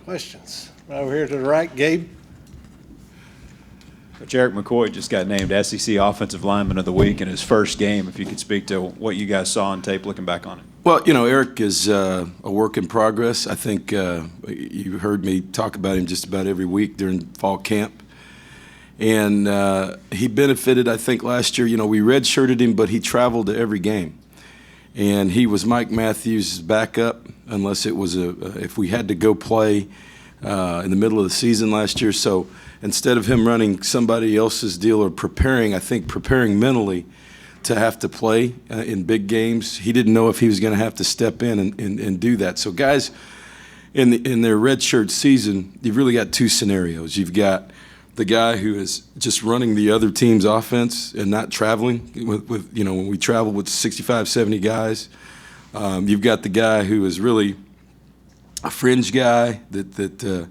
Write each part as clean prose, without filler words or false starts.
Questions? Right over here to the right, Gabe. Coach Eric McCoy just got named SEC Offensive Lineman of the Week in his first game. If you could speak to what you guys saw on tape looking back on it. Well, Eric is a work in progress. I think you heard me talk about him just about every week during fall camp. And he benefited, I think, last year. We redshirted him, but he traveled to every game. And he was Mike Matthews' backup, unless it was if we had to go play in the middle of the season last year. So instead of him running somebody else's deal or preparing mentally to have to play in big games, he didn't know if he was going to have to step in and do that. So guys, in their redshirt season, you've really got two scenarios. You've got the guy who is just running the other team's offense and not traveling with when we travel with 65, 70 guys. You've got the guy who is really a fringe guy that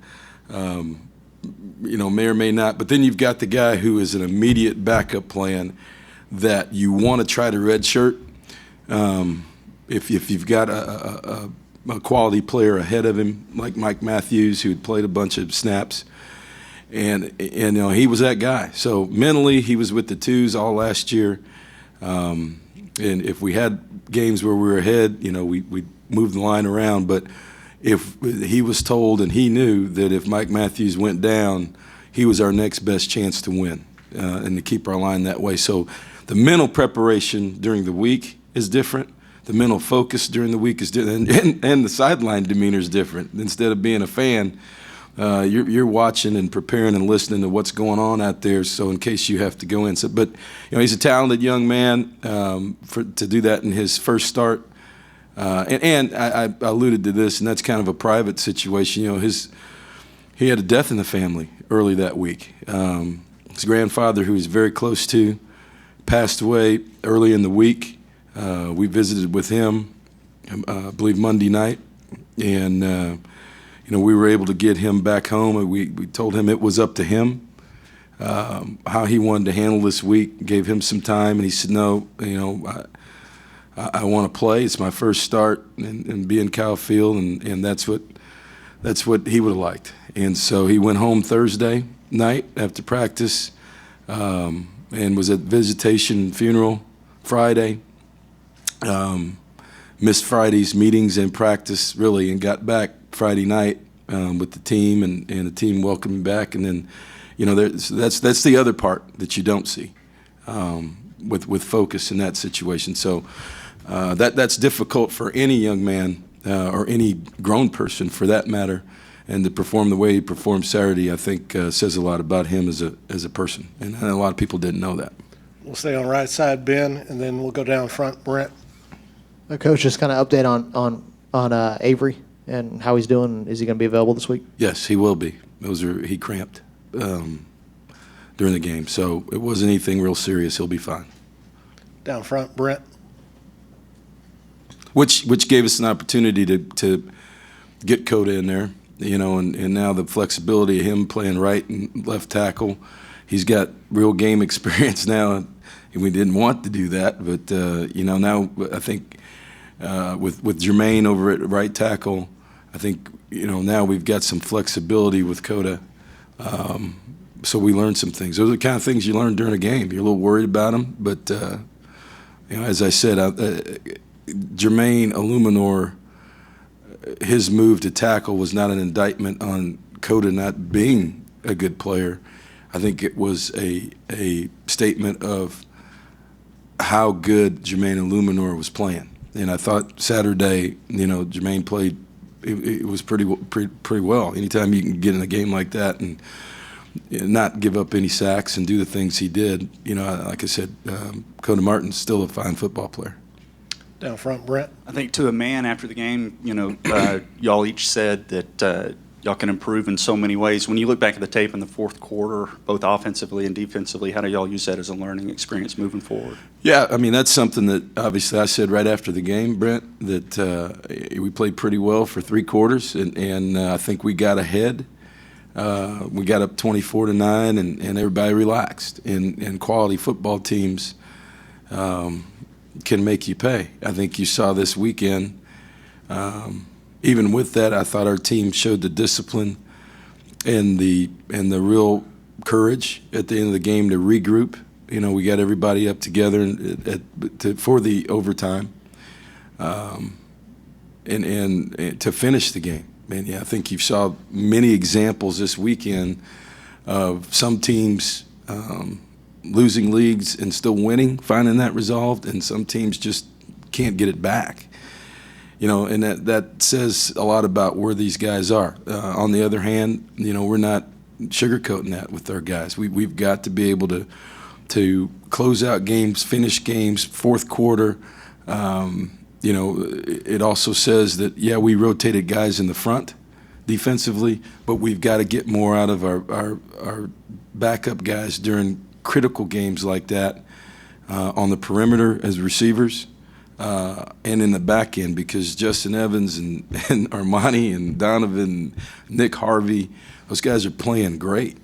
may or may not. But then you've got the guy who is an immediate backup plan that you want to try to redshirt. If you've got a quality player ahead of him, like Mike Matthews, who had played a bunch of snaps, and he was that guy. So mentally, he was with the twos all last year. And if we had games where we were ahead, we'd move the line around. But if he was told and he knew that if Mike Matthews went down, he was our next best chance to win and to keep our line that way. So the mental preparation during the week is different. The mental focus during the week is different. And the sideline demeanor is different. Instead of being a fan, you're watching and preparing and listening to what's going on out there. So in case you have to go in, but he's a talented young man to do that in his first start. And I alluded to this, and that's kind of a private situation. He had a death in the family early that week. His grandfather, who he's very close to, passed away early in the week. We visited with him, I believe Monday night, and we were able to get him back home, and we told him it was up to him how he wanted to handle this week. Gave him some time, and he said, "No, I want to play. It's my first start and be in Kyle Field, and that's what he would have liked." And so he went home Thursday night after practice, and was at visitation funeral Friday. Missed Friday's meetings and practice really, and got back Friday night with the team, and the team welcomed him back. And then, that's the other part that you don't see with focus in that situation. So that's difficult for any young man or any grown person for that matter. And to perform the way he performed Saturday, I think says a lot about him as a person. And a lot of people didn't know that. We'll stay on right side, Ben, and then we'll go down front, Brent. Coach, just kind of update on Avery and how he's doing. Is he going to be available this week? Yes, he will be. He cramped during the game, so it wasn't anything real serious. He'll be fine. Down front, Brent. Which gave us an opportunity to get Coda in there, and now the flexibility of him playing right and left tackle. He's got real game experience now, and we didn't want to do that, but now I think with Jermaine over at right tackle, I think now we've got some flexibility with Coda. So we learned some things. Those are the kind of things you learn during a game. You're a little worried about them, but as I said, Jermaine Illuminor, his move to tackle was not an indictment on Coda not being a good player. I think it was a statement of how good Jermaine Illuminor was playing. And I thought Saturday, Jermaine played. It was pretty well. Anytime you can get in a game like that and not give up any sacks and do the things he did, like I said, Coda Martin's still a fine football player. Down front, Brent. I think to a man after the game, y'all each said that y'all can improve in so many ways. When you look back at the tape in the fourth quarter, both offensively and defensively, how do y'all use that as a learning experience moving forward? Yeah, that's something that obviously I said right after the game, Brent, that we played pretty well for 3 quarters, and I think we got ahead. We got up 24-9, and everybody relaxed. And quality football teams can make you pay. I think you saw this weekend even with that, I thought our team showed the discipline and the real courage at the end of the game to regroup. You know, we got everybody up together for the overtime, and to finish the game. And yeah, I think you saw many examples this weekend of some teams losing leagues and still winning, finding that resolved, and some teams just can't get it back. You know, and that says a lot about where these guys are. On the other hand, you know, we're not sugarcoating that with our guys. We've got to be able to close out games, finish games, fourth quarter. You know, it also says that, yeah, we rotated guys in the front defensively, but we've got to get more out of our backup guys during critical games like that, on the perimeter as receivers, and in the back end, because Justin Evans and Armani and Donovan, Nick Harvey, those guys are playing great.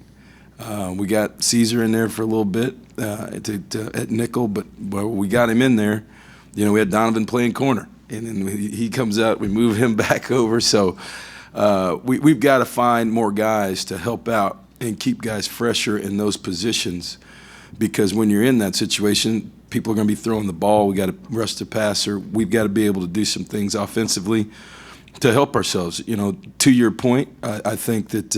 We got Caesar in there for a little bit at nickel, but we got him in there. You know, we had Donovan playing corner, and then he comes out, we move him back over. So we've got to find more guys to help out and keep guys fresher in those positions, because when you're in that situation, people are going to be throwing the ball. We got to rush the passer. We've got to be able to do some things offensively to help ourselves. You know, to your point, I think that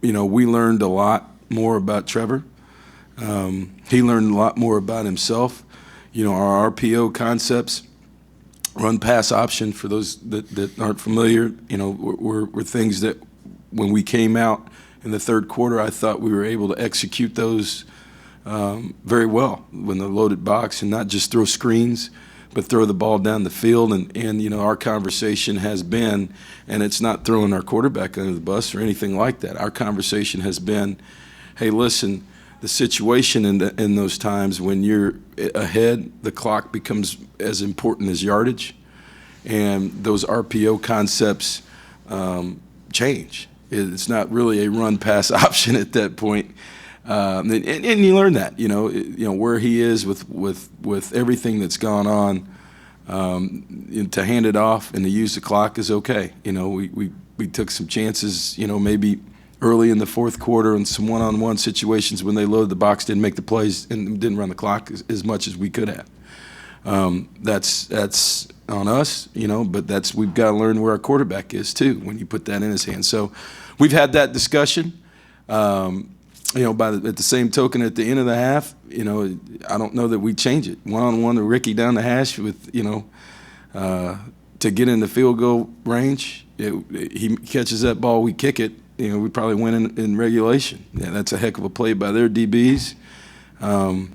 you know, we learned a lot more about Trevor. He learned a lot more about himself. You know, our RPO concepts, run pass option, for those that aren't familiar, you know, were things that when we came out in the third quarter, I thought we were able to execute those very well when the loaded box, and not just throw screens, but throw the ball down the field. And you know, our conversation has been, and it's not throwing our quarterback under the bus or anything like that. Our conversation has been, hey, listen, the situation in those times when you're ahead, the clock becomes as important as yardage, and those RPO concepts change. It's not really a run-pass option at that point, and you learn that. You know where he is with everything that's gone on. To hand it off and to use the clock is okay. You know, we took some chances. You know, maybe early in the fourth quarter in some one-on-one situations when they loaded the box, didn't make the plays, and didn't run the clock as much as we could have. That's on us, you know, but we've got to learn where our quarterback is too when you put that in his hands. So we've had that discussion. You know, at the same token, at the end of the half, you know, I don't know that we change it. One-on-one to Ricky down the hash with, you know, to get in the field goal range. He catches that ball, we kick it. You know, we probably win in regulation. Yeah, that's a heck of a play by their DBs.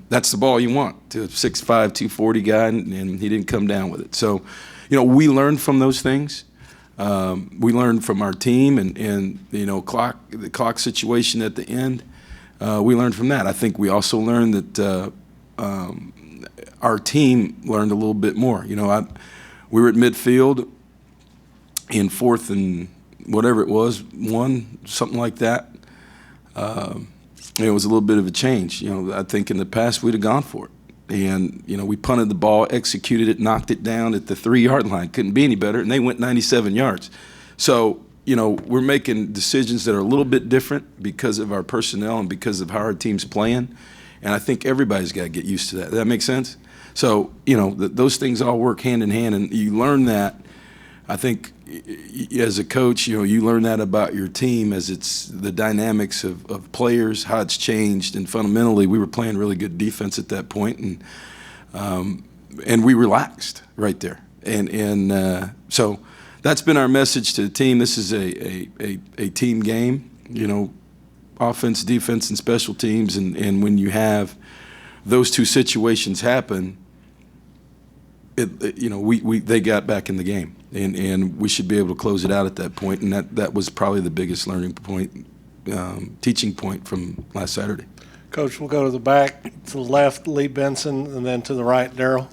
That's the ball you want, to a 6'5", 240 guy, and he didn't come down with it. So, you know, we learned from those things. We learned from our team and you know, the clock situation at the end. We learned from that. I think we also learned that our team learned a little bit more. You know, we were at midfield in fourth and whatever it was, something like that. It was a little bit of a change. You know, I think in the past we'd have gone for it. And, you know, we punted the ball, executed it, knocked it down at the 3-yard line. Couldn't be any better, and they went 97 yards. So, you know, we're making decisions that are a little bit different because of our personnel and because of how our team's playing. And I think everybody's got to get used to that. Does that make sense? So, you know, those things all work hand in hand, and you learn that. I think as a coach, you know, you learn that about your team as it's the dynamics of players, how it's changed. And fundamentally, we were playing really good defense at that point, and we relaxed right there. And so that's been our message to the team. This is a team game, you know, offense, defense, and special teams. And when you have those two situations happen, you know, they got back in the game, and we should be able to close it out at that point. And that was probably the biggest learning point, teaching point from last Saturday. Coach, we'll go to the back, to the left, Lee Benson, and then to the right, Darryl.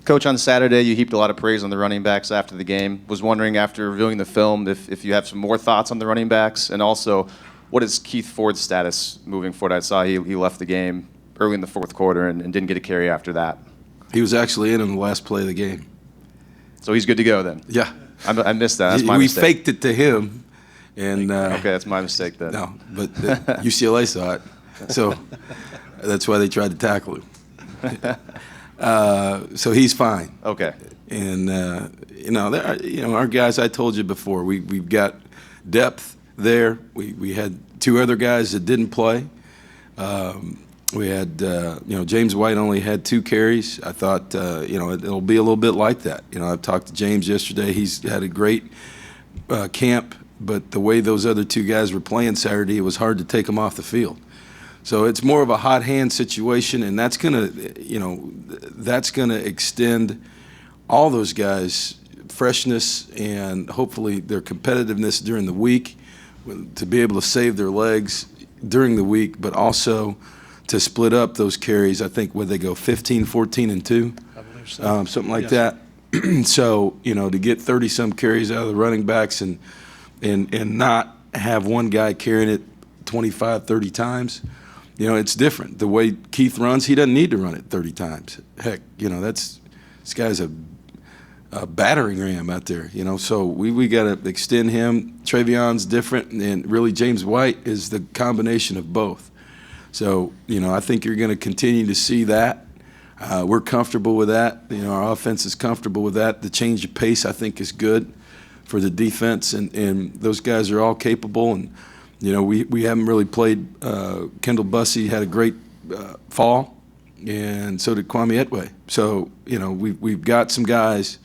Coach, on Saturday, you heaped a lot of praise on the running backs after the game. Was wondering, after reviewing the film, if you have some more thoughts on the running backs, and also, what is Keith Ford's status moving forward? I saw he left the game early in the fourth quarter and didn't get a carry after that. He was actually in on the last play of the game. So he's good to go then? Yeah, I missed that. That's my We mistake. faked it to him, and Okay, that's my mistake then. no, but UCLA saw it, so that's why they tried to tackle him. So he's fine. Okay. And our guys. I told you before. We've got depth there. We had two other guys that didn't play. We had James White only had 2 carries. I thought it'll be a little bit like that. I've talked to James yesterday. He's had a great camp, but the way those other 2 guys were playing Saturday, it was hard to take them off the field. So it's more of a hot hand situation, and that's gonna extend all those guys' freshness and hopefully their competitiveness during the week, to be able to save their legs during the week, but also to split up those carries. I think where they go 15, 14, and 2, I believe so. something like Yes. that. So to get 30-some carries out of the running backs and not have one guy carrying it 25, 30 times. It's different. The way Keith runs, he doesn't need to run it 30 times. Heck, this guy's a battering ram out there. So we got to extend him. Trayvion's different, and really James White is the combination of both. So I think you're going to continue to see that. We're comfortable with that. Our offense is comfortable with that. The change of pace, I think, is good for the defense, and those guys are all capable. And we haven't really played. Kendall Bussey had a great fall, and so did Kwame Etwe. So we've got some guys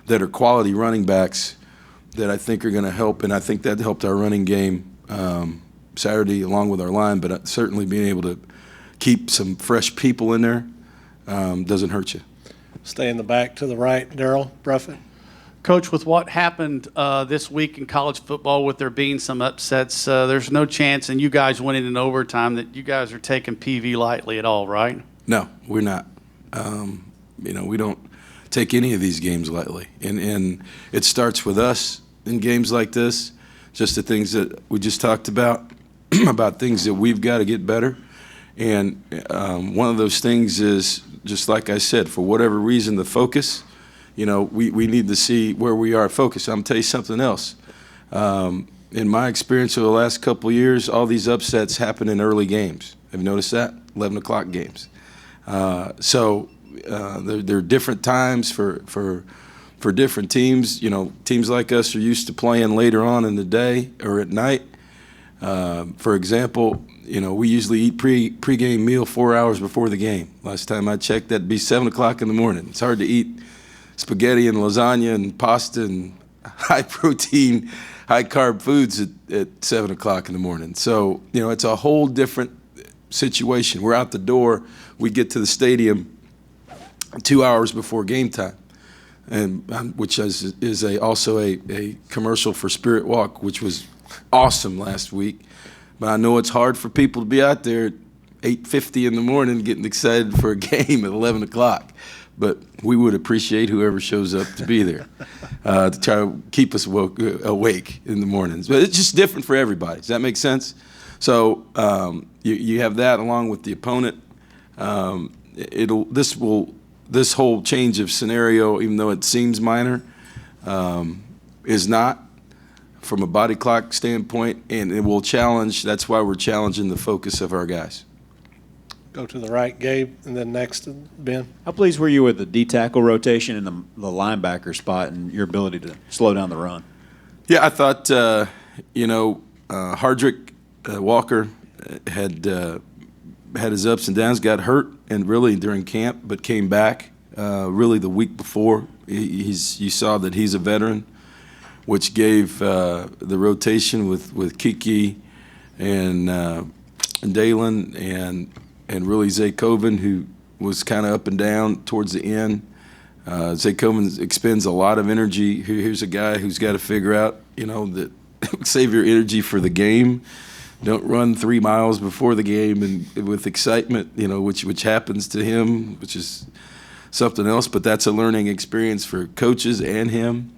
that are quality running backs that I think are going to help, and I think that helped our running game Saturday along with our line. But certainly being able to keep some fresh people in there doesn't hurt you. Stay in the back to the right, Daryl Bruffett. Coach, with what happened this week in college football, with there being some upsets, there's no chance, and you guys winning in overtime, that you guys are taking PV lightly at all, right? No, we're not. We don't take any of these games lightly, and it starts with us in games like this. Just the things that we just talked about, about things that we've got to get better. And one of those things is, just like I said, for whatever reason, the focus. We need to see where we are focused. I'm going to tell you something else. In my experience over the last couple of years, all these upsets happen in early games. Have you noticed that? 11 o'clock games. So there are different times for different teams. Teams like us are used to playing later on in the day or at night. For example, we usually eat pregame meal 4 hours before the game. Last time I checked, that'd be 7 o'clock in the morning. It's hard to eat spaghetti and lasagna and pasta and high-protein, high-carb foods at 7 o'clock in the morning. So, it's a whole different situation. We're out the door. We get to the stadium 2 hours before game time, and which is also a commercial for Spirit Walk, which was awesome last week. But I know it's hard for people to be out there at 8:50 in the morning getting excited for a game at 11 o'clock. But we would appreciate whoever shows up to be there to try to keep us awake in the mornings. But it's just different for everybody. Does that make sense? So you have that along with the opponent. This whole change of scenario, even though it seems minor, is not from a body clock standpoint, and it will challenge. That's why we're challenging the focus of our guys. Go to the right, Gabe, and then next, Ben. How pleased were you with the D-tackle rotation and the linebacker spot and your ability to slow down the run? Yeah, I thought, Hardrick Walker had his ups and downs, got hurt, and really during camp, but came back really the week before. You saw that he's a veteran, which gave the rotation with Kiki and Dalen and really Zay Coven, who was kind of up and down towards the end. Zay Coven expends a lot of energy. Here's a guy who's got to figure out, that save your energy for the game. Don't run 3 miles before the game and with excitement, which happens to him, which is something else. But that's a learning experience for coaches and him.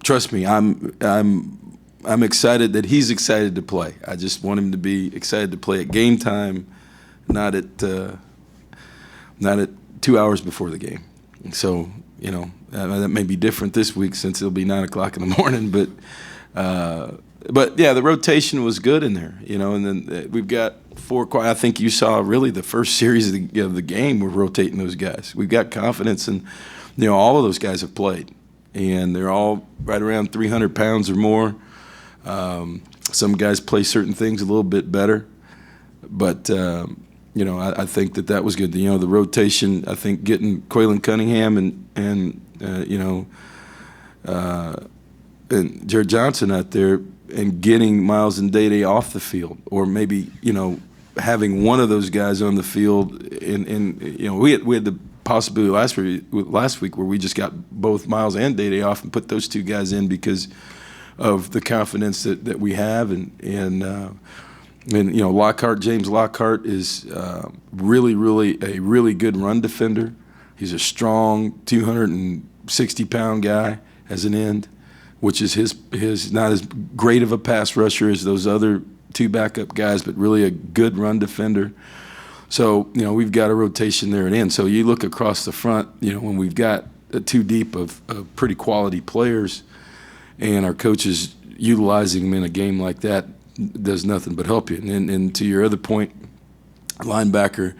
Trust me, I'm excited that he's excited to play. I just want him to be excited to play at game time, not at 2 hours before the game. And so, That may be different this week since it'll be 9 o'clock in the morning, but yeah, the rotation was good in there, and then we've got I think you saw really the first series of the game, we're rotating those guys. We've got confidence, and all of those guys have played, and they're all right around 300 pounds or more. Some guys play certain things a little bit better, but I think that was good. The rotation, I think getting Quaylen Cunningham and Jared Johnson out there and getting Miles and Day off the field, or maybe having one of those guys on the field. And we had the possibility last week where we just got both Miles and Day off and put those two guys in because of the confidence that we have. And Lockhart, James Lockhart is really a really good run defender. He's a strong 260-pound guy as an end, which is his not as great of a pass rusher as those other two backup guys, but really a good run defender. So, we've got a rotation there at end. So you look across the front, when we've got two deep of pretty quality players, and our coaches utilizing them in a game like that does nothing but help you. And to your other point, linebacker,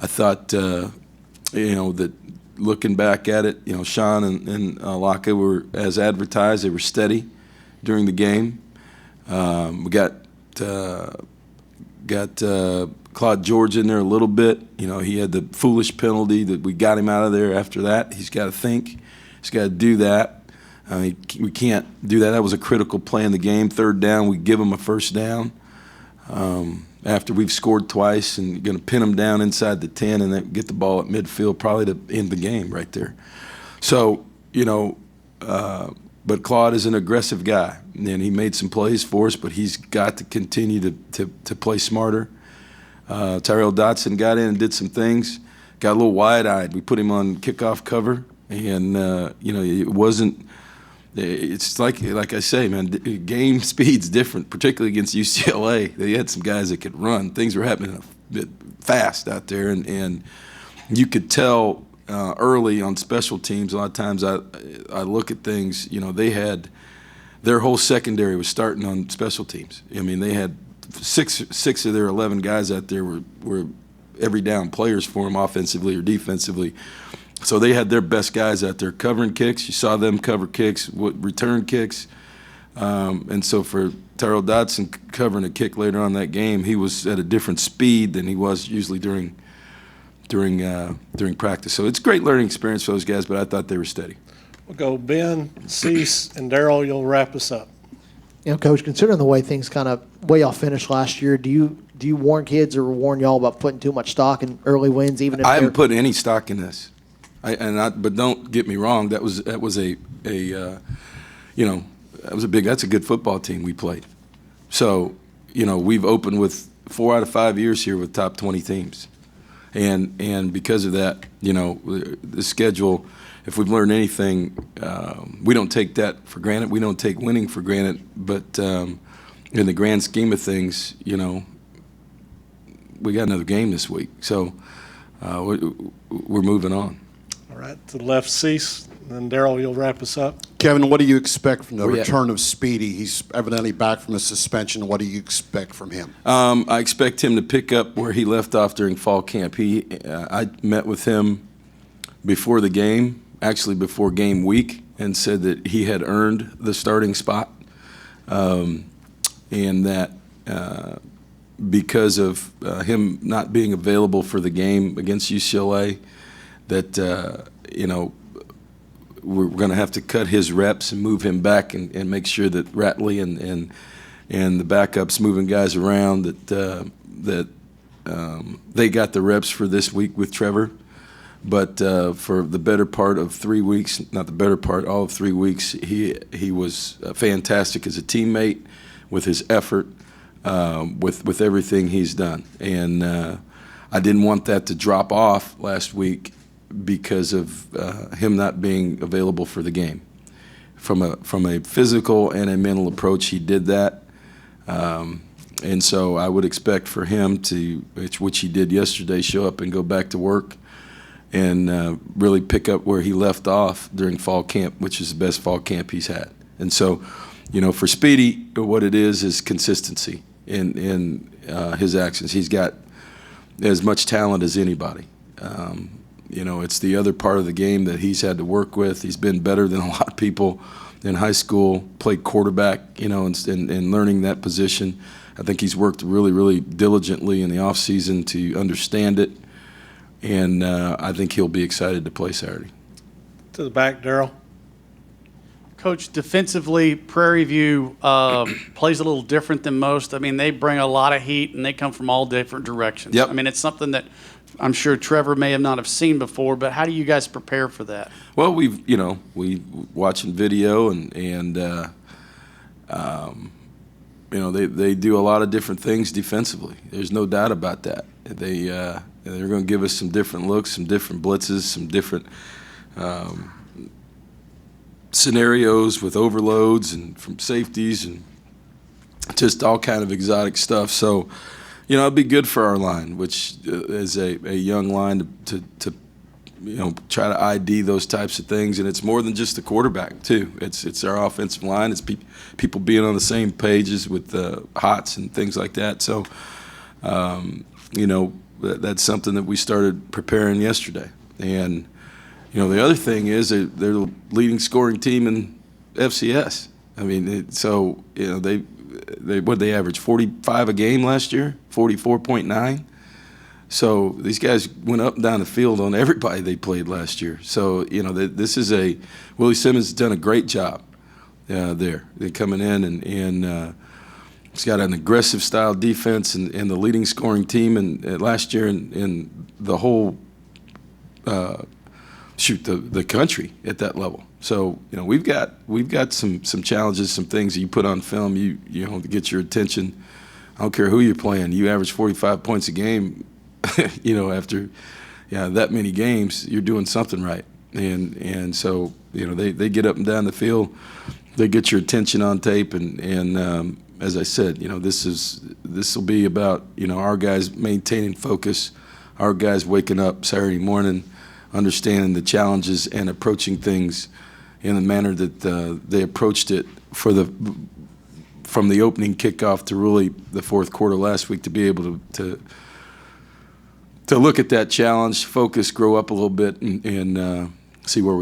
I thought, that looking back at it, Sean and Laka were, as advertised, they were steady during the game. We got Claude George in there a little bit. He had the foolish penalty that we got him out of there after that. He's got to think. He's got to do that. We can't do that. That was a critical play in the game. 3rd down, we give them a 1st down. After we've scored twice and going to pin them down inside the 10 and then get the ball at midfield probably to end the game right there. So, but Claude is an aggressive guy, and he made some plays for us, but he's got to continue to play smarter. Tyrell Dotson got in and did some things, got a little wide-eyed. We put him on kickoff cover, and, it wasn't – it's like I say, man, game speed's different, particularly against UCLA. They had some guys that could run. Things were happening a bit fast out there, and you could tell early on special teams. A lot of times I look at things, they had their whole secondary was starting on special teams. I mean, they had six of their 11 guys out there were every down players for them, offensively or defensively. So they had their best guys out there covering kicks. You saw them cover kicks, return kicks. And so for Tyrell Dodson covering a kick later on in that game, he was at a different speed than he was usually during practice. So it's a great learning experience for those guys, but I thought they were steady. We'll go Ben, Cease, and Darrell. You'll wrap us up. Coach, considering the way things way y'all finished last year, do you warn kids or warn y'all about putting too much stock in early wins, even if I haven't put any stock in this. But don't get me wrong. That's a good football team we played. So, we've opened with 4 out of 5 years here with top 20 teams, and because of that, the schedule. If we've learned anything, we don't take that for granted. We don't take winning for granted. But in the grand scheme of things, we got another game this week, so we're moving on. All right, to the left, Cease. Then Darrell, you'll wrap us up. Kevin, what do you expect from the Yeah. return of Speedy? He's evidently back from his suspension. What do you expect from him? I expect him to pick up where he left off during fall camp. I met with him before the game, actually before game week, and said that he had earned the starting spot, and that because of him not being available for the game against UCLA, that we're going to have to cut his reps and move him back and make sure that Ratley and the backups moving guys around that they got the reps for this week with Trevor. But for the better part of 3 weeks, not the better part, all of 3 weeks, he was fantastic as a teammate with his effort, with everything he's done. And I didn't want that to drop off last week because of him not being available for the game. From a physical and a mental approach, he did that. And so I would expect for him to, which he did yesterday, show up and go back to work really pick up where he left off during fall camp, which is the best fall camp he's had. And so, for Speedy, what it is consistency in his actions. He's got as much talent as anybody. It's the other part of the game that he's had to work with. He's been better than a lot of people in high school, played quarterback, and learning that position. I think he's worked really, really diligently in the offseason to understand it, and I think he'll be excited to play Saturday. To the back, Daryl. Coach, defensively, Prairie View plays a little different than most. I mean, they bring a lot of heat, and they come from all different directions. Yep. I mean, it's something that I'm sure Trevor may have not have seen before, but how do you guys prepare for that? Well, we watching video and they do a lot of different things defensively. There's no doubt about that. They're going to give us some different looks, some different blitzes, some different scenarios with overloads and from safeties and just all kind of exotic stuff. So, it'd be good for our line, which is a young line to try to ID those types of things. And it's more than just the quarterback too. It's our offensive line. It's people being on the same pages with hots and things like that. So, that's something that we started preparing yesterday. And the other thing is they're the leading scoring team in FCS. I mean, they average 45 a game last year, 44.9. So these guys went up and down the field on everybody they played last year. So this is Willie Simmons has done a great job there. They're coming in and he's got an aggressive style defense and the leading scoring team last year in the whole. The country at that level. So we've got some challenges, some things that you put on film, to get your attention. I don't care who you're playing. You average 45 points a game, after that many games, you're doing something right. And so they get up and down the field, they get your attention on tape, and as I said, this will be about our guys maintaining focus, our guys waking up Saturday morning, understanding the challenges and approaching things in the manner that they approached it from the opening kickoff to really the fourth quarter last week, to be able to look at that challenge, focus, grow up a little bit, and see where we